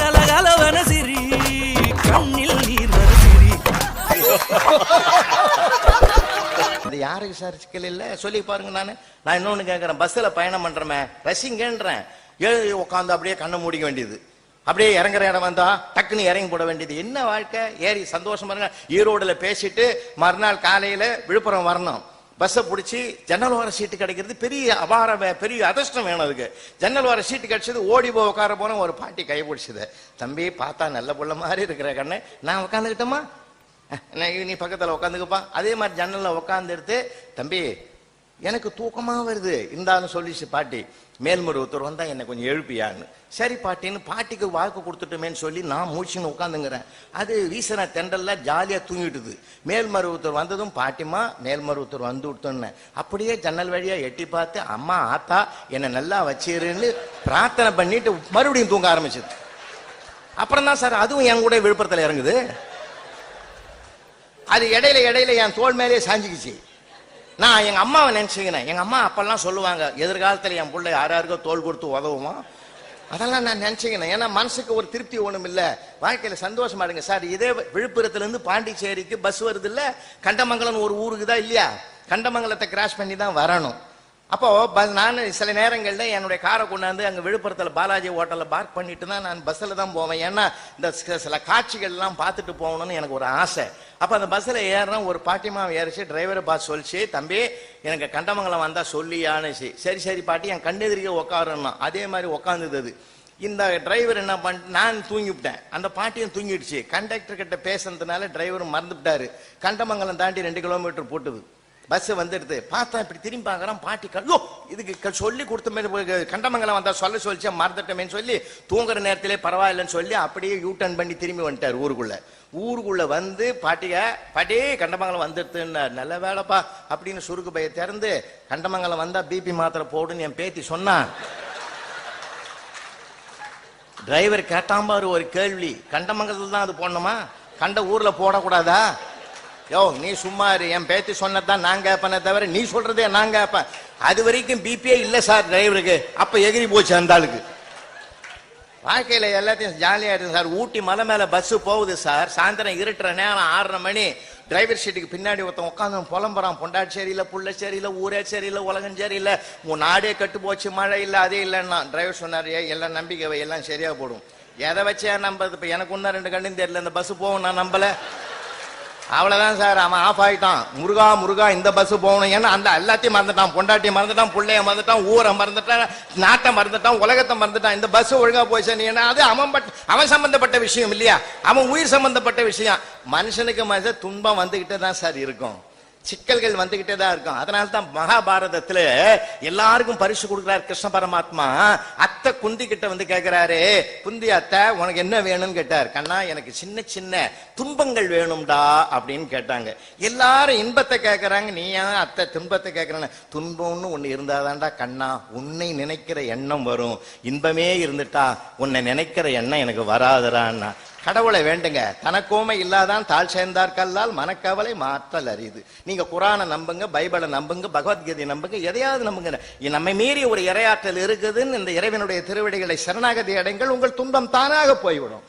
கலகலவன சிரி கண்ணில் நீர் வர சிரி. அது யாருக்கு சார் சிக்கல் இல்லை சொல்லி பாருங்க. நான் இன்னொன்னு கேட்கறேன், பஸ்ல பயணம் பண்றேன், ரசிங்கன்றேன், எழுதி உட்காந்து அப்படியே கண்ணை மூடிக்க வேண்டியது, அப்படியே இறங்குற இடம் வந்தா டக்குன்னு இறங்கி போட வேண்டியது. என்ன வாழ்க்கை? ஏறி சந்தோஷமா இருங்க. ஈரோடுல பேசிட்டு மறுநாள் காலையில விழுப்புரம் வரணும். பஸ்ஸை பிடிச்சி ஜன்னல் ஓர சீட்டு கிடைக்கிறது பெரிய அபார பெரிய அதிர்ஷ்டம் வேணும். அதுக்கு ஜன்னல் ஓர சீட்டு கிடைச்சது. ஓடி போய் உட்கார போன ஒரு பாட்டி கை பிடிச்சது. தம்பி பார்த்தா நல்ல புள்ள மாதிரி இருக்கிற கண்ணு, நான் உட்காந்துக்கிட்டோமா, நீ பக்கத்துல உட்காந்துக்கப்பா. அதே மாதிரி ஜன்னல்ல உட்காந்து எடுத்து, தம்பி எனக்கு தூக்கமா வருது இருந்தாலும் சொல்லிச்சு பாட்டி, மேல்மருவத்தூர் வந்தா என்ன கொஞ்சம் எழுப்பியான்னு. சரி பாட்டின்னு பாட்டிக்கு வாக்கு கொடுத்துட்டோமேன்னு சொல்லி நான் மூச்சுன்னு உட்காந்துங்கிறேன். அது வீசின தெண்டல்ல ஜாலியா தூங்கிட்டுது. மேல்மருவத்தூர் வந்ததும் பாட்டிமா மேல்மருவத்தூர் வந்து விட்டோன்னு அப்படியே ஜன்னல் வழியா எட்டி பார்த்து, அம்மா ஆத்தா என்னை நல்லா வச்சிருன்னு பிரார்த்தனை பண்ணிட்டு மறுபடியும் தூங்க ஆரம்பிச்சது. அப்புறம் தான் சார் அதுவும் என் கூட விழுப்புரத்துல இறங்குது. அது இடையில என் தோல் மேலேயே சாஞ்சிக்குச்சு. நான் எங்க அம்மாவை நினைச்சுக்கிறேன். எங்க அம்மா அப்பெல்லாம் சொல்லுவாங்க, எதிர்காலத்துல என் பிள்ளை யாராருக்கோ தோல் கொடுத்து உதவுமா, அதெல்லாம் நான் நினைச்சுக்கிறேன். ஏன்னா மனசுக்கு ஒரு திருப்தி ஒண்ணும் இல்ல, வாழ்க்கையில சந்தோஷமா இருங்க சார். இதே விழுப்புரத்துல இருந்து பாண்டிச்சேரிக்கு பஸ் வருது இல்ல, கண்டமங்கலம் ஒரு ஊருக்கு தான் இல்லையா, கண்டமங்கலத்தை கிராஸ் பண்ணி தான் வரணும். அப்போ நான் சில நேரங்கள்ல என்னுடைய காரை கொண்டாந்து அங்க விழுப்புரத்துல பாலாஜி ஹோட்டல்ல பார்க் பண்ணிட்டு தான் நான் பஸ்ல தான் போவேன். ஏன்னா இந்த சில காட்சிகள் எல்லாம் பார்த்துட்டு போகணும்னு எனக்கு ஒரு ஆசை. அப்ப அந்த பஸ்ல ஏறணும், ஒரு பாட்டிமா ஏறிச்சு, டிரைவரை பார்த்து சொல்லிச்சு, தம்பி எனக்கு கண்டமங்கலம் வந்தா சொல்லியானுச்சு. சரி பாட்டி என் கண்ணெதிரிக்க உட்காரணும். அதே மாதிரி உட்காந்துது. இந்த டிரைவர் என்ன பண்ணிட்டு, நான் தூங்கிவிட்டேன், அந்த பாட்டியும் தூங்கிடுச்சு. கண்டக்டர் கிட்ட பேசுனதுனால டிரைவரும் மறந்துவிட்டாரு. கண்டமங்கலம் தாண்டி 2 கிலோமீட்டர் போட்டுது. பஸ் வந்துடுது. பார்த்தா இப்படி திரும்பி பார்க்கறான், பாட்டி கல்லோ இதுக்கு சொல்லி கொடுத்த மாதிரி கண்டமங்கலம் வந்தா சொல்லிச்சா மறந்துட்டமேன்னு சொல்லி தூங்குற நேரத்திலே பரவாயில்லன்னு சொல்லி அப்படியே யூ டர்ன் பண்ணி திரும்பி வந்துட்டார் ஊருக்குள்ள வந்து பாட்டி கண்டமங்கலம் வந்துடுதுன்னு. நல்ல வேலைப்பா அப்படின்னு சுருக்கு பைய திறந்து, கண்டமங்கலம் வந்தா பிபி மாத்திரை போடுன்னு என் பேத்தி சொன்னா. டிரைவர் கேட்டாம்பாரு ஒரு கேள்வி, கண்டமங்கலத்துல தான் அது போடணுமா, கண்ட ஊர்ல போடக்கூடாதா? யோ நீ சும்மா இரு, என் பேத்தி சொன்னதான் நான் கேட்பேனே தவிர நீ சொல்றதே நான் கேட்பேன். அது வரைக்கும் பிபிஏ இல்ல சார் டிரைவருக்கு. அப்ப எகிரி போச்சு அந்த ஆளுக்கு. வாழ்க்கையில எல்லாத்தையும் ஜாலியா இருக்கு சார். ஊட்டி மலை மேல பஸ் போகுது சார், சாயந்தரம் இருட்டுற நேரம் 6:30 மணி. டிரைவர் சீட்டுக்கு பின்னாடி ஒருத்தன் உட்காந்து புலம்புறான், பொண்டாட்டி சரியில்லை, புள்ள சரியில்லை, ஊரே சரியில்லை, உலகம் சரியில்லை, உன் நாடே கட்டு போச்சு, மழை இல்லை, அதே இல்லைன்னா. டிரைவர் சொன்னாரு, எல்லாம் நம்பிக்கை எல்லாம் சரியா போடும். எதை வச்சே நம்பது? இப்ப எனக்கு ஒன்னும் 2 கண்ணும் தெரியல, இந்த பஸ் போகும் நான் நம்பல. அவ்வளவுதான் சார். அவன் ஆஃப் ஆயிட்டான். முருகா இந்த பஸ் போகணும். ஏன்னா அந்த எல்லாத்தையும் மறந்துட்டான், பொண்டாட்டியை மறந்துட்டான், பிள்ளைய மறந்துட்டான், ஊரை மறந்துட்டான், நாட்டை மறந்துட்டான், உலகத்தை மறந்துட்டான். இந்த பஸ் ஒழுங்கா போச்சு. ஏன்னா அது அவன் சம்பந்தப்பட்ட விஷயம் இல்லையா, அவன் உயிர் சம்பந்தப்பட்ட விஷயம். மனுஷனுக்கு மனுஷன் துன்பம் வந்துகிட்டே தான் சார் இருக்கும், சிக்கல்கள் வந்துகிட்டே தான் இருக்கும். அதனால தான் மகாபாரதத்துல எல்லாருக்கும் பரிசு கொடுக்கிறார் கிருஷ்ண பரமாத்மா. அத்தை குந்தி கிட்ட வந்து கேட்கிறாரு, குந்தி அத்தை உனக்கு என்ன வேணும்னு கேட்டார். கண்ணா எனக்கு சின்ன சின்ன துன்பங்கள் வேணும்டா அப்படின்னு கேட்டாங்க. எல்லாரும் இன்பத்தை கேட்கறாங்க, நீ ஏன் அத்தை துன்பத்தை கேட்கறாங்க? துன்பம்னு ஒண்ணு இருந்தாதான்டா கண்ணா உன்னை நினைக்கிற எண்ணம் வரும், இன்பமே இருந்துட்டா உன்னை நினைக்கிற எண்ணம் எனக்கு வராதுறான்னா. கடவுளை வேண்டுங்க, தனக்கோமை இல்லாதான் தாழ் சேர்ந்தார்கல்லால் மனக்கவலை மாற்றல் அறியுது. நீங்க குரானை நம்புங்க, பைபிளை நம்புங்க, பகவத்கீதை நம்புங்க, எதையாவது நம்புங்க. நம்மை மீறி ஒரு இறையாற்றல் இருக்குதுன்னு இந்த இறைவனுடைய திருவடிகளை சரணாகதி அடைங்கள், உங்கள் துன்பம் தானாக போய்விடும்.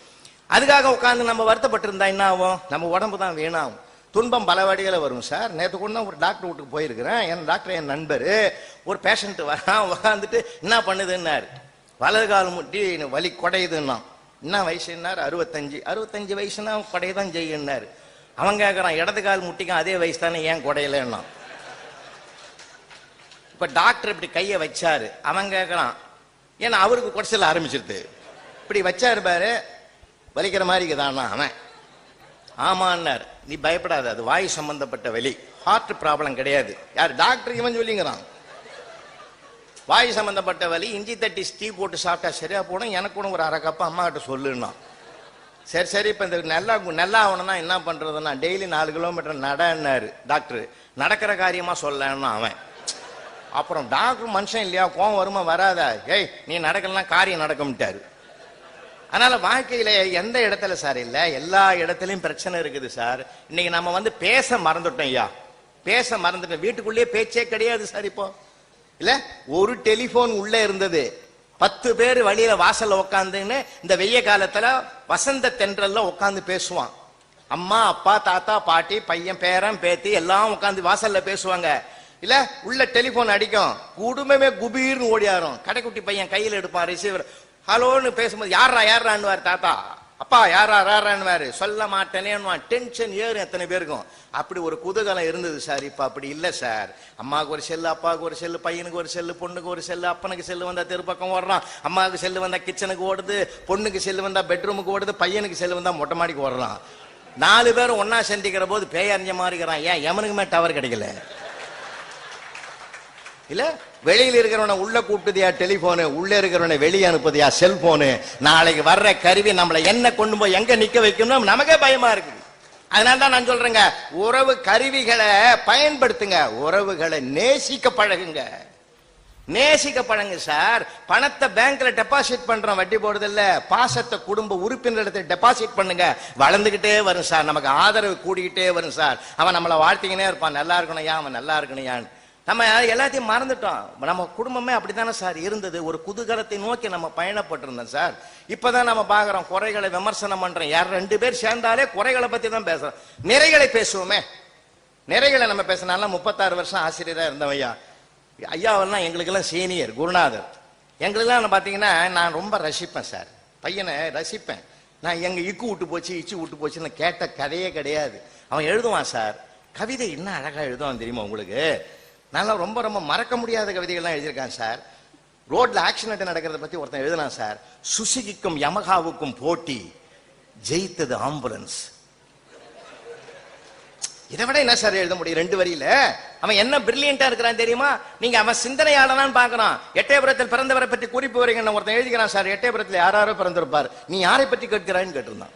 அதுக்காக உட்கார்ந்து நம்ம வருத்தப்பட்டு இருந்தா என்ன ஆகும்? நம்ம உடம்பு தான் வீணாகும். துன்பம் பல வழிகளை வரும் சார். நேற்று கூட ஒரு டாக்டர் வீட்டுக்கு போயிருக்கிறேன். என் டாக்டர் என் நண்பர். ஒரு பேஷண்ட் வரான், உட்காந்துட்டு என்ன பண்ணுதுன்னாரு, வலது கால் முட்டி வலி குடையுதுன்னா. என்ன வயசுன்னாரு? 65 வயசுனா கொடையதான் செய்யினாரு. அவன் கேட்கறான், இடது கால் முட்டிக்கும் அதே வயசு தானே, ஏன் கொடையலன்னா. இப்ப டாக்டர் இப்படி கையை வச்சாரு, அவன் கேட்கறான், ஏன்னா அவருக்கு குறைச்சல் ஆரம்பிச்சிருது. இப்படி வச்சாரு பாரு, வலிக்கிற மாதிரி இருக்குதான்னா. அவன் ஆமான்னாரு. நீ பயப்படாத, அது வாயு சம்பந்தப்பட்ட வலி, ஹார்ட் ப்ராப்ளம் கிடையாது. யார் டாக்டர்? இவன் சொல்லிங்கிறான். வாயு சம்பந்தப்பட்ட வலி, இஞ்சி தட்டி டீ போட்டு சாப்பிட்டா சரியா போடும், எனக்கு கூட ஒரு 1/2 கப் அம்மா கிட்ட சொல்லுன்னா. சரி இப்ப இந்த நல்லா ஆகணும்னா என்ன பண்றதுன்னா, டெய்லி 4 கிலோமீட்டர் நடன்னாரு டாக்டர். நடக்கிற காரியமா சொல்லன்னா அவன். அப்புறம் டாக்டர் மனுஷன் இல்லையா, கோவம் வருமா வராதா, ஏய் நீ நடக்கலாம் காரியம் நடக்கும்ட்டாரு. அதனால வாழ்க்கையில எந்த இடத்துல சார் இல்ல, எல்லா இடத்துலயும் பிரச்சனை இருக்குது சார். இன்னைக்கு நம்ம பேச மறந்துட்டோம் ஐயா, பேச மறந்துட்டோம். வீட்டுக்குள்ளேயே பேச்சே கிடையாது சார். இப்போ இல்ல ஒரு டெலிபோன் உள்ள இருந்தது, 10 பேர் வழியில வாசல்ல உட்காந்துன்னு இந்த வெய்ய காலத்துல வசந்த தென்றல்ல உட்காந்து பேசுவான். அம்மா அப்பா தாத்தா பாட்டி பையன் பேரன் பேத்தி எல்லாம் உட்காந்து வாசல்ல பேசுவாங்க. இல்ல உள்ள டெலிபோன் அடிக்கும், குடும்பமே குபீர்னு ஓடியாரும். கடைக்குட்டி பையன் கையில எடுப்பான் ரிசீவர். ஹலோன்னு பேசும்போது யாரான்னுவார் தாத்தா, அப்பா யாரான்னுவாரு, சொல்ல மாட்டேனேன்னு டென்ஷன் ஏறும் எத்தனை பேருக்கும். அப்படி ஒரு குதூகலம் இருந்தது சார். இப்ப அப்படி இல்ல சார். அம்மாவுக்கு ஒரு செல்லு, அப்பாவுக்கு ஒரு செல்லு, பையனுக்கு ஒரு செல்லு, பொண்ணுக்கு ஒரு செல்லு. அப்பனுக்கு செல்லு வந்தா தெரு பக்கம் ஓடுறான், அம்மாவுக்கு செல்லு வந்தா கிச்சனுக்கு ஓடுது, பொண்ணுக்கு செல்லு வந்தா பெட்ரூமுக்கு ஓடுது, பையனுக்கு செல்லு வந்தா மொட்டை மாடிக்கு ஓடுறான். 4 பேரும் ஒன்னா சந்திக்கிற போது பேயறிஞ்ச மாதிரி இருக்கிறான். ஏன் எவனுக்குமே டவர் கிடைக்கல? இல்ல வெளியில இருக்கிறவனை உள்ள கூப்பிட்டுதியா டெலிபோனு, உள்ள இருக்கிறவனை வெளியே அனுப்புதியா செல்போனு. நாளைக்கு வர்ற கருவி நம்மளை என்ன கொண்டு போய் எங்க நிக்க வைக்கணும் நமக்கே பயமா இருக்கு. அதனால தான் நான் சொல்றேங்க, உறவு கருவிகளை பயன்படுத்துங்க, உறவுகளை நேசிக்க பழகுங்க. நேசிக்க பழங்க சார். பணத்தை பேங்க்ல டெபாசிட் பண்றோம், வட்டி போடுறது இல்ல. பாசத்தை குடும்ப உறுப்பினரிடத்தை டெபாசிட் பண்ணுங்க, வளர்ந்துகிட்டே வரும் சார். நமக்கு ஆதரவு கூடிக்கிட்டே வரும் சார். அவன் நம்மளை வாழ்த்திக்கினே இருப்பான், நல்லா இருக்கணும் அவன் நல்லா இருக்கணும். நம்ம எல்லாத்தையும் மறந்துட்டோம். நம்ம குடும்பமே அப்படித்தானே சார் இருந்தது. ஒரு குதூகலத்தை நோக்கி நம்ம பயணப்பட்டிருந்தோம் சார். இப்பதான் நம்ம பாக்குறோம் குறைகளை விமர்சனம் பண்றோம். யார் 2 பேர் சேர்ந்தாலே குறைகளை பத்தி தான் பேசுறோம். நிறைகளை பேசுவோமே, நிறைகளை நம்ம பேசினாலும் 36 வருஷம் ஆசிரியரா இருந்தவையா ஐயாவெல்லாம் எங்களுக்கெல்லாம் சீனியர் குருநாதர். எங்களுக்கெல்லாம் பாத்தீங்கன்னா நான் ரொம்ப ரசிப்பேன் சார். பையனை ரசிப்பேன் நான். எங்க இக்கு விட்டு போச்சு இச்சு விட்டு போச்சுன்னு கேட்ட கதையே கிடையாது. அவன் எழுதுவான் சார். கவிதை என்ன அழகா எழுதுவான் தெரியுமா உங்களுக்கு? நல்லா ரொம்ப ரொம்ப மறக்க முடியாத கவிதைகள்லாம் எழுதியிருக்கான் சார். ரோட்ல ஆக்சிடென்ட் நடக்கிறத பத்தி ஒருத்தன் எழுதினான் சார். சுசுகிக்கும் யமகாவுக்கும் போட்டி, ஜெயித்தது ஆம்புலன்ஸ். இதை விட என்ன சார் எழுத முடியும் 2 வரியில? அவன் என்ன பிரில்லியண்டா இருக்கிறான் தெரியுமா? நீங்க அவன் சிந்தனையாளனான்னு பாக்குறான். எட்டயபுரத்தில் பிறந்தவரை பற்றி குறிப்பு வரீங்கன்னு ஒருத்தன் எழுதிக்கிறான் சார். எட்டயபுரத்தில் யாரோ பிறந்திருப்பார், நீ யாரை பற்றி கேட்கிறான்னு கேட்டிருந்தான்.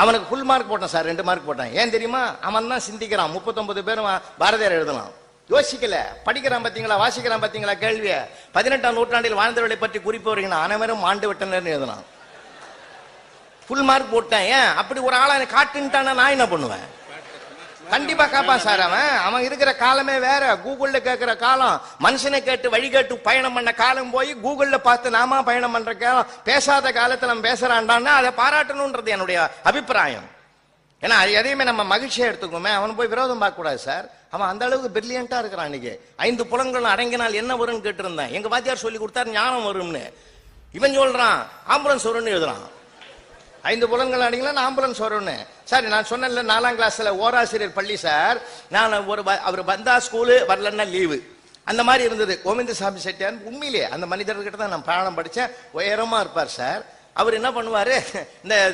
அவனுக்கு ஃபுல் மார்க் போட்டான் சார், 2 மார்க் போட்டான். ஏன் தெரியுமா? அவன் தான் சிந்திக்கிறான். 39 பேரும் பாரதியார் எழுதலாம், யோசிக்கல. படிக்கிறான் பாத்தீங்களா, வாசிக்கிறான் பாத்தீங்களா கேள்விய. 18ஆம் நூற்றாண்டில் வாழ்ந்தவர்களை பற்றி குறிப்பு வருகிறான். அனைவரும் ஆண்டு விட்டனர் எழுதலாம். ஃபுல் மார்க் போட்டேன். ஏன் அப்படி ஒரு ஆளை காட்டுன்ட்டானா நான் என்ன பண்ணுவேன்? கண்டிப்பா காப்பான் சார். அவன் இருக்கிற காலமே வேற. கூகுள்ல கேட்கிற காலம், மனுஷனை கேட்டு வழி கேட்டு பயணம் பண்ண காலம் போய் கூகுள்ல பார்த்து நாம பயணம் பண்ற காலம். பேசாத காலத்துல நம்ம பேசுறான்டான்னா அதை பாராட்டணும்ன்றது என்னுடைய அபிப்பிராயம். ஏன்னா எதையுமே நம்ம மகிழ்ச்சியா எடுத்துக்கோமே. அவன் போய் விரோதம் பார்க்க கூடாது சார். அவன் அந்த அளவுக்கு பிரில்லியண்டா இருக்கிறான். இன்னைக்கு 5 புலன்கள் அடங்கினால் என்ன வரும்னு கேட்டு இருந்தேன். எங்க வாத்தியார் சொல்லி கொடுத்தாரு ஞானம் வரும்னு. இவன் சொல்றான் ஆம்புலன்ஸ் வரும்னு எழுதுறான். 5 புலன்கள் அடங்கினா ஆம்புலன்ஸ் வரும்னு. சார் நான் சொன்னேன்ல 4ஆம் கிளாஸ்ல ஓராசிரியர் பள்ளி சார். நான் அவர் வந்தா ஸ்கூலு, வரலன்னா லீவு, அந்த மாதிரி இருந்தது. கோவிந்தசாமி செட்டியார் உண்மையிலேயே அந்த மனிதர்கிட்ட தான் நான் பாடம் படிச்சேன். உயரமா இருப்பார் சார். அவர் என்ன பண்ணுவாரு,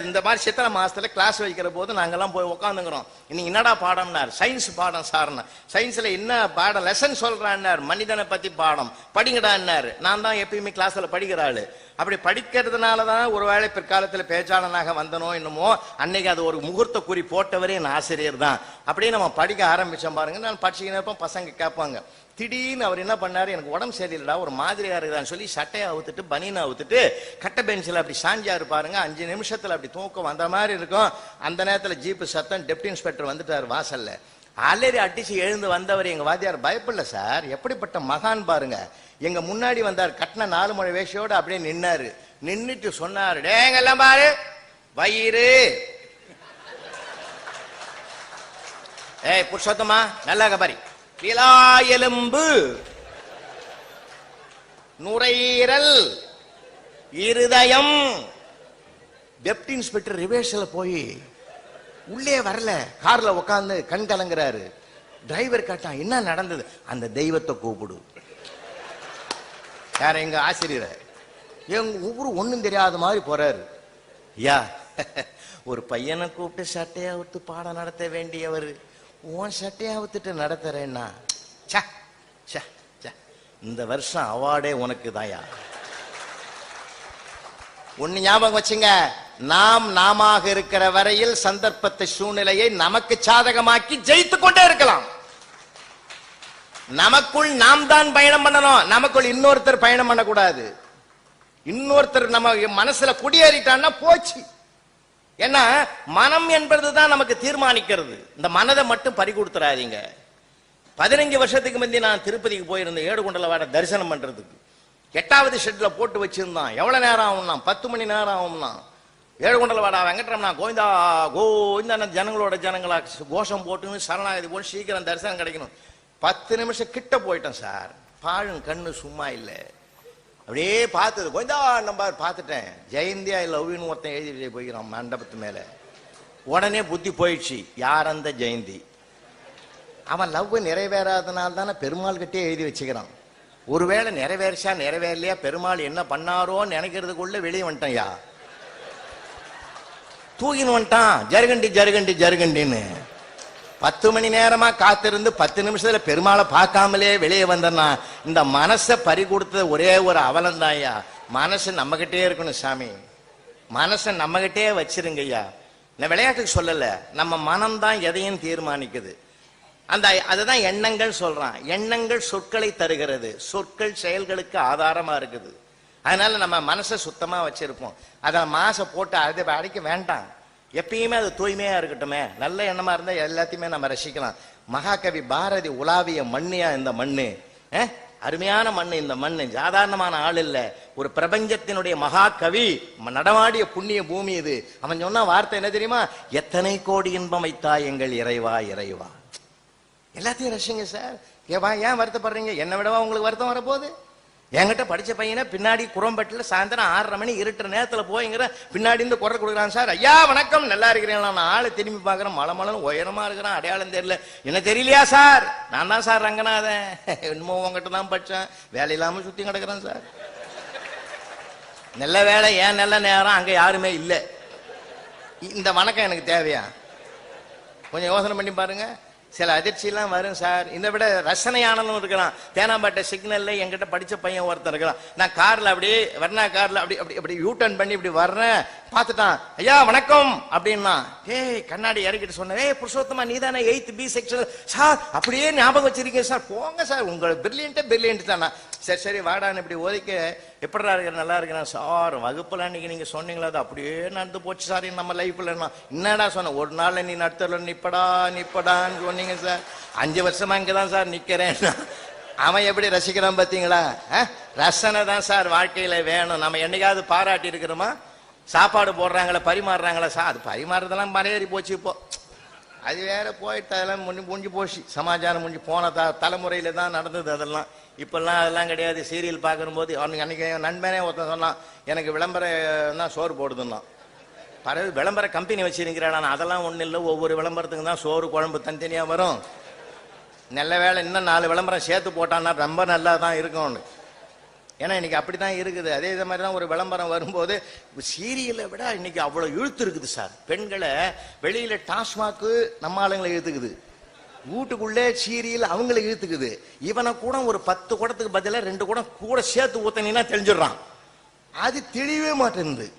இந்த மாதிரி சித்திரை மாசத்துல கிளாஸ் வைக்கிற போது நாங்கெல்லாம் போய் உட்காந்துக்கிறோம். இன்னைக்கு என்னடா பாடம்னார். சயின்ஸ் பாடம் சார்னா. சயின்ஸ்ல என்ன பாடம் லெசன் சொல்றான்னார். மனிதனை பத்தி பாடம் படிங்கடான்னாரு. நான் தான் எப்பயுமே கிளாஸ்ல படிக்கிறாள். அப்படி படிக்கிறதுனாலதான் ஒருவேளை பிற்காலத்தில் பேச்சாளனாக வந்தனோ என்னமோ. அன்னைக்கு அது ஒரு முகூர்த்த குறி போட்டவரே என் ஆசிரியர் தான். அப்படியே நம்ம படிக்க ஆரம்பிச்சோம் பாருங்க. நான் படிச்சுக்கினே இருப்பேன், பசங்க கேட்பாங்க. திடீர்னு அவர் என்ன பண்ணாரு, எனக்கு உடம்பு சரியில்லடா ஒரு மாதிரியா இருக்குதான்னு சொல்லி சட்டையை அவுத்துட்டு பனியனை அவுத்துட்டு கட்ட பென்சில் அப்படி சாஞ்சா இருப்பாருங்க. 5 நிமிஷத்துல அப்படி தூக்கம் வந்த மாதிரி இருக்கும். அந்த நேரத்துல ஜீப்பு சத்தம், டெப்டி இன்ஸ்பெக்டர் வந்துட்டாரு வாசல்ல. அலறி அடிச்சு எழுந்து வந்தவர் எங்க வாத்தியார் பயப்படல சார். எப்படிப்பட்ட மகான் பாருங்க. எங்க முன்னாடி வந்தார், கட்டின 4 முழ வேஷியோட அப்படியே நின்னாரு. நின்னுட்டு சொன்னாரு, டேங்கெல்லாம் பாரு வயிறு. ஏய் புருஷோத்தமா நல்லா பாரி, விலா எலும்பு, நுரையீரல், இருதயம். டெப்டி இன்ஸ்பெக்டர் ரிவேர்ஸ்ல போய் உள்ளே வரல, கார்ல உட்கார்ந்து கண் கலங்குறாரு. டிரைவர் கேட்டான் என்ன நடந்தது. அந்த தெய்வத்தை கூப்பிடு. யார எங்க ஆசிரியர். எங்க ஊரு ஒண்ணும் தெரியாத மாதிரி போறாரு. ஐயா ஒரு பையனை கூப்பிட்டு சட்டையா விட்டு பாடம் நடத்த வேண்டியவர் உன் சட்டையா விட்டுட்டு நடத்துறேன்னா இந்த வருஷம் அவார்டே உனக்கு தாயா. ஒன்னு ஞாபகம் வச்சுங்க, நாம் நாமாக இருக்கிற வரையில் சந்தர்ப்பத்தை சூழ்நிலையை நமக்கு சாதகமாக்கி ஜெயித்து கொண்டே இருக்கலாம். நமக்குள் நாம் தான் பயணம் பண்ணணும். நமக்குள் இன்னொருத்தர் பயணம் பண்ணக்கூடாது. இன்னொருத்தர் நம்ம மனசுல குடியேறிட்டான்னா போச்சு. ஏன்னா மனம் என்பதுதான் நமக்கு தீர்மானிக்கிறது. இந்த மனதை மட்டும் பறி கொடுத்துறாதீங்க. 15 வருஷத்துக்கு முந்தி நான் திருப்பதிக்கு போயிருந்தேன், ஏடுகொண்டல வாட தரிசனம் பண்றதுக்கு. 8வது ஷெட்ல போட்டு வச்சிருந்தான். எவ்வளவு நேரம் ஆகும்னா 10 மணி நேரம் ஆகும்னா. ஏழுகுண்டல வாடா வெங்கட்ரமணா கோவிந்தா கோவிந்தா ஜனங்களோட ஜனங்களா கோஷம் போட்டுன்னு சரணாகதி போட்டு சீக்கிரம் தரிசனம் கிடைக்கணும். 10 நிமிஷம் கிட்ட போயிட்டேன் சார். பாழும் கண்ணு சும்மா இல்லை. அப்படியே பார்த்தது கோவிந்தா நம்பர் பார்த்துட்டேன். ஜெயந்தி ஐ லவ் யூன்னு ஒருத்தன் எழுதி போய்க்கிறான் மண்டபத்து மேல. உடனே புத்தி போயிடுச்சு, யார் அந்த ஜெயந்தி? அவன் லவ் நிறைவேறாதனால தானே பெருமாள் கிட்டே எழுதி வச்சுக்கிறான். ஒருவேளை நிறைவேறிச்சா நிறைவேறலையா பெருமாள் என்ன பண்ணாரோன்னு நினைக்கிறதுக்குள்ள வெளியே வந்துட்டான்யா. தூக்கின்னு வந்துட்டான் ஜருகண்டி ஜருகண்டி ஜருகண்டின்னு. 10 மணி நேரமா காத்திருந்து 10 நிமிஷத்துல பெருமாளை பார்க்காமலே வெளியே வந்தனா இந்த மனசை பறி கொடுத்தது ஒரே ஒரு அவலந்தாயா. மனசு நம்மகிட்டே இருக்கணும் சாமி. மனசை நம்மகிட்டே வச்சிருங்கய்யா. நான் விளையாட்டுக்கு சொல்லல, நம்ம மனம்தான் எதையும் தீர்மானிக்குது. அதுதான் எண்ணங்கள் சொல்றான். எண்ணங்கள் சொற்களை தருகிறது, சொற்கள் செயல்களுக்கு ஆதாரமா இருக்குது. அதனால நம்ம மனசை சுத்தமா வச்சிருப்போம். அதை மாசை போட்டு அதை அடிக்க வேண்டாம். எப்பயுமே அது தூய்மையா இருக்கட்டுமே. நல்ல எண்ணமா இருந்தா எல்லாத்தையுமே நம்ம ரசிக்கலாம். மகாகவி பாரதி உலாவிய மண்ணியா இந்த மண்ணு, அருமையான மண்ணு இந்த மண்ணு. சாதாரணமான ஆள் இல்ல, ஒரு பிரபஞ்சத்தினுடைய மகாகவி நடமாடிய புண்ணிய பூமி இது. அவன் சொன்ன வார்த்தை என்ன தெரியுமா? எத்தனை கோடி இன்பம் வைத்தா எங்கள் இறைவா இறைவா. எல்லாத்தையும் ரசிங்க சார். ஏன் வருத்தப்படுறீங்க? என்னை விடவா உங்களுக்கு வருத்தம் வரப்போகுது? என்கிட்ட படிச்ச பையனை பின்னாடி குரம்பட்டில் சாயந்தரம் 6:30 மணி இருட்டுற நேரத்தில் போய்ங்கிற பின்னாடி இருந்து குரல் கொடுக்குறான். சார் ஐயா வணக்கம், நல்லா இருக்கிறேன். நான் ஆளை திரும்பி பார்க்குறேன், மலமலன்னு உயரமா இருக்கிறான், அடையாளம் தெரியல. என்ன தெரியலையா சார்? நான் தான் சார் ரங்கநாதன். இன்னமும் உங்ககிட்ட தான் படித்தேன், வேலை இல்லாமல் சுற்றி கிடக்குறேன் சார். நல்ல வேலை, ஏன் நல்ல நேரம், அங்கே யாருமே இல்லை. இந்த வணக்கம் எனக்கு தேவையா? கொஞ்சம் யோசனை பண்ணி பாருங்க. சில அதிர்ச்சியெல்லாம் வரும் சார். இதை விட ரசனையானதும் இருக்கலாம். தேனாம்பேட்டை சிக்னல்ல என்கிட்ட படிச்ச பையன் ஒருத்தர் இருக்கலாம். நான் கார்ல அப்படியே வர்ணா கார்ல அப்படி அப்படி அப்படி யூ டர்ன் பண்ணி இப்படி வர்றேன். பார்த்துட்டான், ஐயா வணக்கம் அப்படின்னா. கண்ணாடி இறக்கிட்டு சொன்னேன், புருஷோத்தமா நீ தானே 8th B செக்ஷன் சார்? அப்படியே ஞாபகம் வச்சிருக்கீங்க சார். போங்க சார், உங்களுக்கு பிரில்லியன்ட் தானா? சரி சரி வாடான்னு இப்படி ஒதுக்க, எப்படா இருக்கிற நல்லா இருக்கிறேன் சார். வகுப்புல அன்னைக்கு நீங்க சொன்னீங்களா, அது அப்படியே நடந்து போச்சு சார் நம்ம லைஃப்ல. என்னடா சொன்ன? ஒரு நாள் நீ நடத்தல நிப்படான்னு சொன்னீங்க சார். 5 வருஷமா இங்கதான் சார் நிக்கிறேன். அவன் எப்படி ரசிக்கிறான் பாத்தீங்களா? ரசனை தான் சார் வாழ்க்கையில வேணும். நம்ம என்னைக்காவது பாராட்டி இருக்கிறோமா? சாப்பாடு போடுறாங்களா, பரிமாறுறாங்களா சார்? அது பரிமாறுறதெல்லாம் மறையேறி போச்சு. இப்போ அது வேற போயிட்டு அதெல்லாம் முடிஞ்சு போச்சு. சமாச்சாரம் முடிஞ்சு போன தலைமுறையில தான் நடந்தது அதெல்லாம். இப்பெல்லாம் அதெல்லாம் கிடையாது. சீரியல் பார்க்கும்போது அன்னைக்கு நண்பனே ஒருத்தன் சொன்னான், எனக்கு விளம்பரம் தான் சோறு போடுதுன்னா. பரவாயில்ல, விளம்பர கம்பெனி வச்சிருக்கிறான். அதெல்லாம் ஒன்றும் இல்லை, ஒவ்வொரு விளம்பரத்துக்கு தான் சோறு குழம்பு தனித்தனியாக வரும். நல்ல வேலை இன்னும் 4 விளம்பரம் சேர்த்து போட்டான்னா ரொம்ப நல்லா தான் இருக்கும். ஏன்னா இன்னைக்கு அப்படித்தான் இருக்குது. அதே மாதிரி தான் ஒரு விளம்பரம் வரும்போது சீரியலை விட இன்னைக்கு அவ்வளோ இழுத்து இருக்குது சார். பெண்களை வெளியில டாஸ்மாக்கு நம்ம ஆளுங்களை இழுத்துக்குது, வீட்டுக்குள்ளே சீரியல் அவங்களை இழுத்துக்குது. இவனை கூட ஒரு 10 குடத்துக்கு பதிலாக 2 குடம் கூட சேர்த்து ஊத்தனா தெரிஞ்சிடறான். அது தெளிவே மாட்டேங்குது.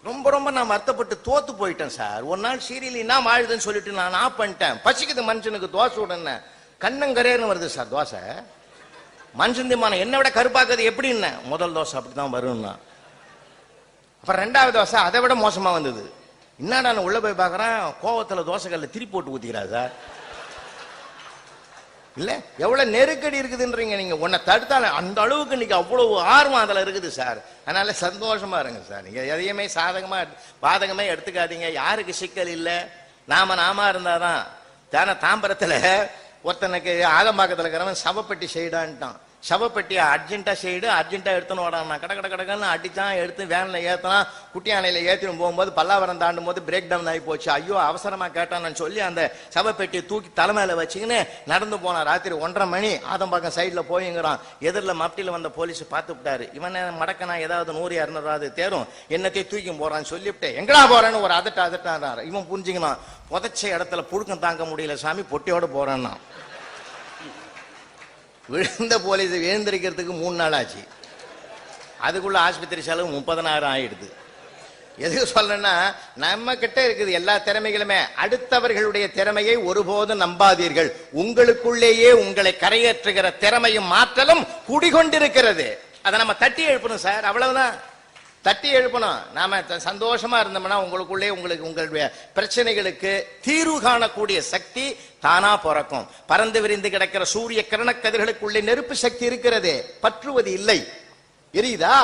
ரொம்ப நான் வருத்தப்பட்டு தோத்து போயிட்டேன் சார். ஒரு நாள் சீரியல் என்ன வாழுதுன்னு சொல்லிட்டு நான் ஆஃப் பண்ணிட்டேன். பசிக்குது மனுஷனுக்கு, தோசை விடுன்னு கண்ணங்கரேன்னு வருது சார் தோசை. மனுஷன் திமான என்னை விட கருப்பாக்குது எப்படின்னு. முதல் தோசை அப்படித்தான் வரும்னா, அப்புறம் 2வது தோசை அதை விட மோசமா வந்தது. என்னடா நான் உள்ள போய் பார்க்கறேன், கோவத்துல தோசைகள்ல திருப்பி போட்டு ஊத்திக்கிறா சார். இல்ல எவ்வளவு நெருக்கடி இருக்குதுன்றீங்க நீங்க. உன்னை தடுத்தால அந்த அளவுக்கு இன்னைக்கு அவ்வளவு ஆர்வம் அதுல இருக்குது சார். அதனால சந்தோஷமா இருங்க சார். நீங்க எதையுமே பாதகமே எடுத்துக்காதீங்க. யாருக்கு சிக்கல் இல்லை, நாம இருந்தாதான். தாம்பரத்துல ஒருத்தனுக்கு ஆதம்பாக்கத்தில் இருக்கிறவன் சவப்பெட்டி செய்டான்ட்டான். சவப்பெட்டி அர்ஜென்ட்டா செய்டு, அர்ஜென்ட்டா எடுத்துன்னு வரான். கடன்னு அடிச்சான், எடுத்து வேன்ல ஏற்றினான். குட்டி யானையில ஏற்றின்னு போகும்போது பல்லாவரம் தாண்டும் போது பிரேக் டவுன் ஆகி போச்சு. ஐயோ அவசரமா கேட்டான்னு சொல்லி அந்த சவப்பெட்டியை தூக்கி தலைமையில வச்சுக்கின்னு நடந்து போனான். ராத்திரி 1:30 மணி ஆதம்பாக்கம் சைட்ல போய்ங்கிறான். எதிரில் மப்டியில் வந்த போலீஸ் பார்த்து விட்டாரு. இவன் மடக்கனா ஏதாவது 100-200 தேரும் என்னத்தையும் தூக்கி போறான்னு சொல்லிவிட்டு எங்கடா போறேன்னு ஒரு அதட்டான். இவன் புரிஞ்சுக்கணும், புதைச்ச இடத்துல புழுக்கம் தாங்க முடியல சாமி, பொட்டியோட போறான்னா. விழுந்த போலீஸ் எழுந்திருக்கிறதுக்கு 3 நாள் ஆச்சு. அதுக்குள்ள ஆஸ்பத்திரி செலவு 30,000 ஆயிடுது. எதுக்கு சொல்றேன்னா, நம்ம கிட்ட இருக்குது எல்லா திறமைகளுமே. அடுத்தவர்களுடைய திறமையை ஒருபோதும் நம்பாதீர்கள். உங்களுக்குள்ளேயே உங்களை கரையேற்றுகிற திறமையும் மாற்றலும் குடிகொண்டிருக்கிறது. அதை நம்ம தட்டி எழுப்பணும் சார், அவ்வளவுதான். தட்டி எழுப்பணும். நாம சந்தோஷமா இருந்தோம்னா உங்களுக்குள்ளே உங்களுடைய பிரச்சனைகளுக்கு தீர்வு காணக்கூடிய சக்தி தானா பிறக்கும். பறந்து விரிந்து கிடக்கிற சூரிய கிரண கதிர்களுக்குள்ளே நெருப்பு சக்தி இருக்கிறது, பற்றுவது இல்லை. எரியுதா?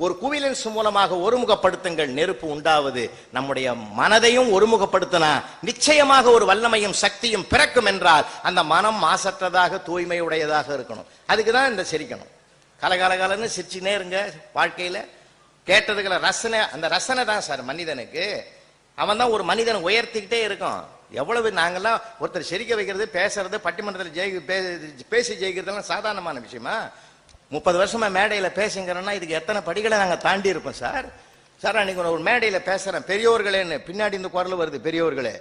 ஒரு குவிலன்ஸ் மூலமாக ஒருமுகப்படுத்துங்கள், நெருப்பு உண்டாவது. நம்முடைய மனதையும் ஒருமுகப்படுத்தினா நிச்சயமாக ஒரு வல்லமையும் சக்தியும் பிறக்கும் என்றால் அந்த மனம் மாசற்றதாக தூய்மையுடையதாக இருக்கணும். அதுக்குதான் இந்த சிரிக்கணும். கலகலகலன்னு சிரிச்சுனே இருங்க. வாழ்க்கையில கேட்டதுக்குள்ள ரசனை, அந்த ரசனை தான் சார் மனிதனுக்கு. அவன் தான் ஒரு மனிதனை உயர்த்திக்கிட்டே இருக்கும். எவ்வளவு நாங்கெல்லாம் ஒருத்தர் சிரிக்க வைக்கிறது, பேசுறது, பட்டிமன்றத்தில் பேசி ஜெயிக்கிறதுலாம் சாதாரணமான விஷயமா? 30 வருஷமா மேடையில பேசுங்கிறோம்னா இதுக்கு எத்தனை படிகளை நாங்க தாண்டி இருப்போம் சார். சார் அன்னைக்கு ஒரு மேடையில பேசுறேன், பெரியோர்களேன்னு பின்னாடி இந்த குரல் வருது, பெரியோர்களே.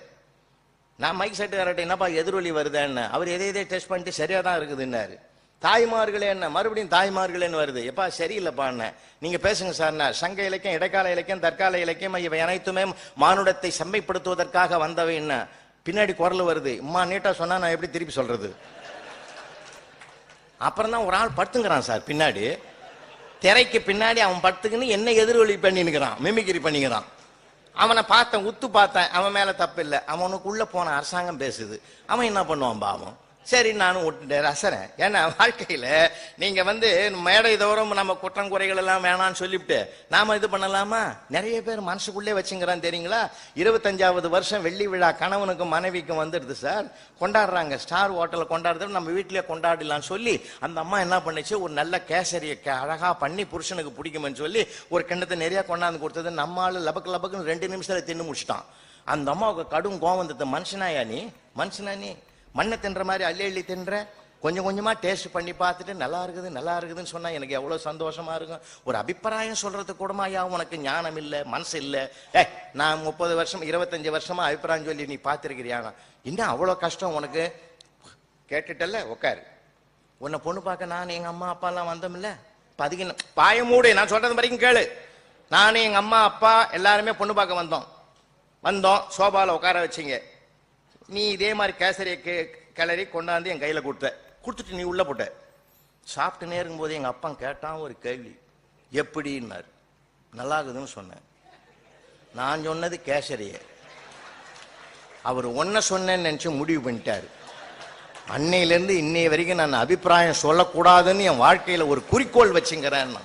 நான் மைக் செட்டு கரெக்ட், என்னப்பா எதிரொலி வருதுன்னு. அவர் எதை டெஸ்ட் பண்ணிட்டு சரியா தான் இருக்குதுன்னாரு. தாய்மார்களே என்ன, மறுபடியும் தாய்மார்களேன்னு வருது. எப்பா சரியில்லைப்பான்னு, நீங்க பேசுங்க சார். சங்க இலக்கியம், இடைக்கால இலக்கியம், தற்கால இலக்கியம் இவை அனைத்துமே மானுடத்தை செம்மைப்படுத்துவதற்காக வந்தவை. என்ன பின்னாடி குரல் வருது. இம்மா நீட்டா சொன்னா நான் எப்படி திருப்பி சொல்றது? அப்புறம் தான் ஒரு ஆள் படுத்துங்கிறான் சார் பின்னாடி, திரைக்கு பின்னாடி அவன் படுத்துக்குன்னு என்ன எதிரொலி பண்ணினுக்கிறான், மிமிகிரி பண்ணிக்கிறான். அவனை பார்த்தேன், உத்து பார்த்தேன், அவன் மேல தப்பு இல்லை. அவனுக்குள்ள போன அரசாங்கம் பேசுது, அவன் என்ன பண்ணுவான் பாவம். சரி நானும் விட்டுட்டேன், ரசனேன். ஏன்னா வாழ்க்கையில நீங்க மேடை தோறும் நம்ம குற்றம் குறைகள் எல்லாம் வேணான்னு சொல்லிவிட்டு நாம இது பண்ணலாமா? நிறைய பேர் மனசுக்குள்ளே வச்சுங்கிறான் தெரியுங்களா? 25வது வருஷம் வெள்ளி விழா கணவனுக்கும் மனைவிக்கும் வந்துடுது சார், கொண்டாடுறாங்க. ஸ்டார் ஹோட்டலில் கொண்டாடுறது, நம்ம வீட்டிலேயே கொண்டாடலான்னு சொல்லி அந்த அம்மா என்ன பண்ணுச்சு, ஒரு நல்ல கேசரியை அழகா பண்ணி புருஷனுக்கு பிடிக்குமென்னு சொல்லி ஒரு கிண்ணத்தை நிறைய கொண்டாந்து கொடுத்தது. நம்ம ஆளு லபக்கு லபக்குன்னு 2 நிமிஷத்துல தின்னு முடிச்சிட்டான். அந்த அம்மாவுக்கு கடும் கோவம் வந்தது. மனுஷனாயா நீ, மனுஷனா நீ? மண்ணை தின்ற மாதிரி அள்ளி அள்ளி தின்ற, கொஞ்சம் கொஞ்சமா டேஸ்ட் பண்ணி பார்த்துட்டு நல்லா இருக்குது நல்லா இருக்குதுன்னு சொன்னா எனக்கு எவ்வளவு சந்தோஷமா இருக்கும். ஒரு அபிப்பிராயம் சொல்றது கூடமா ஐயா உனக்கு ஞானம் இல்லை, மனசு இல்லை? நான் 30 வருஷம் 25 வருஷமா அபிப்பிராயம் சொல்லி நீ பார்த்திருக்கிறியா? இன்னும் அவ்வளவு கஷ்டம் உனக்கு? கேட்டுட்டல்ல, உட்காரு. உன்னை பொண்ணு பார்க்க நான் எங்க அம்மா அப்பா எல்லாம் வந்தோம்ல, அதுக்கு பாய மூடு, நான் சொல்றது வரைக்கும் கேளு. நானும் எங்க அம்மா அப்பா எல்லாருமே பொண்ணு பார்க்க வந்தோம். சோபால உட்கார வச்சிங்க. நீ இதே மாதிரி கேசரியை கிளறி கொண்டாந்து என் கையில கொடுத்துட்டு நீ உள்ள போட்ட. சாப்பிட்டுனே இருக்கும்போது எங்க அப்பா கேட்டான் ஒரு கேள்வி, எப்படின்னாரு. நல்லா இருக்குதுன்னு சொன்னேன். நான் சொன்னது கேசரிய, அவர் ஒன்ன சொன்னேன்னு நினைச்சு முடிவு பண்ணிட்டாரு. அன்னையிலிருந்து இன்னைய வரைக்கும் நான் அபிப்பிராயம் சொல்லக்கூடாதுன்னு என் வாழ்க்கையில ஒரு குறிக்கோள் வச்சுங்கிறேன்.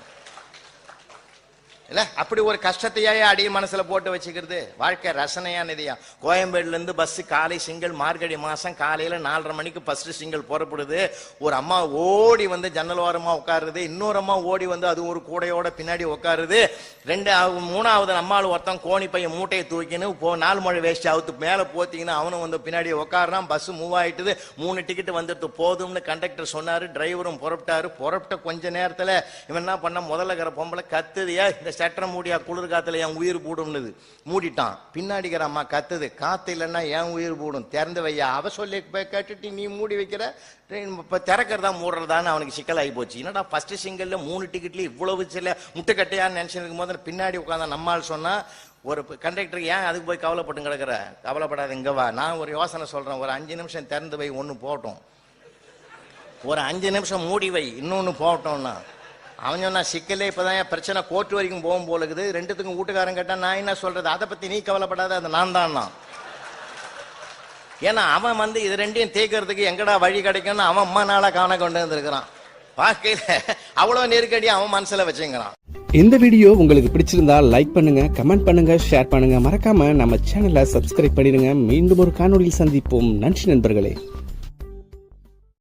இல்ல அப்படி ஒரு கஷ்டத்தையே அடிய மனசுல போட்டு வச்சுக்கிறது. வாழ்க்கை ரசனையானதையா. கோயம்பேடுல இருந்து பஸ் காலை சிங்கிள், மார்கழி மாசம் காலையில 4:30 மணிக்கு ஃபர்ஸ்ட் சிங்கிள் புறப்படுது. ஒரு அம்மா ஓடி ஜன்னல் ஓரமா உட்காருது, இன்னொரு அம்மா ஓடி அது ஒரு கூடையோட பின்னாடி உட்காருது. 3வது அம்மாள் ஒருத்தன் கோணி பையன் மூட்டையை தூக்கின்னு 4 முழ வேஸ்ட் அவுத்து மேல போத்தீங்கன்னா அவனும் பின்னாடி உட்காருறான். பஸ் மூவ் ஆயிட்டுது. 3 டிக்கெட் வந்துட்டு போதும்னு கண்டக்டர் சொன்னாரு. டிரைவரும் புறப்பட்ட கொஞ்ச நேரத்துல இவன் என்ன பண்ண, முதல்ல இருக்கிற பொம்பளை கத்துது, இந்த சட்டரை மூடியா குளிர் காத்துல என் உயிர் போடும்னு மூடிட்டான். பின்னாடிக்கிற அம்மா கத்துது, காத்து இல்லைன்னா என் உயிர் போடும், திறந்து வையா. அவ சொல்லி கேட்டுட்டு நீ மூடி வைக்கிற, இப்ப திறக்கிறதா மூடுறதான்னு அவனுக்கு சிக்கலாகி போச்சு. என்னடா ஃபர்ஸ்ட் சிங்கிள்ல 3 டிக்கெட்ல இவ்வளவு சில முட்டுக்கட்டையான்னு நினைச்சிருக்கும் போது பின்னாடி உட்காந்து நம்மால் சொன்னா, ஒரு கண்டக்டர் ஏன் அதுக்கு போய் கவலைப்பட்டு கிடக்குற, கவலைப்படாத இங்க வா, நான் ஒரு யோசனை சொல்றேன், ஒரு 5 நிமிஷம் திறந்து வை, ஒன்னு போட்டோம், ஒரு 5 நிமிஷம் மூடி வை, இன்னொன்னு போட்டோம்னா. அவன் சொன்னா சிக்கலே இப்பதான் பிரச்சனை கோர்ட் வரைக்கும் போகும் போல இருக்குது, 2த்துக்கும் வீட்டுக்காரன் கேட்டா நான் என்ன சொல்றது, அதை பத்தி நீ கவலைப்படாத, அது நான் தான். ஏன்னா அவன் இது 2ஐயும் தேய்க்கிறதுக்கு எங்கடா வழி கிடைக்கும்னு அவன் அம்மா நாளா காண கொண்டு வந்திருக்கிறான். வாழ்க்கையில அவ்வளவு நெருக்கடி அவன் மனசுல வச்சுங்கிறான். இந்த வீடியோ உங்களுக்கு பிடிச்சிருந்தா லைக் பண்ணுங்க, கமெண்ட் பண்ணுங்க, ஷேர் பண்ணுங்க. மறக்காம நம்ம சேனலை சப்ஸ்கிரைப் பண்ணிடுங்க. மீண்டும் ஒரு காணொளியில் சந்திப்போம். நன்றி நண்பர்களே.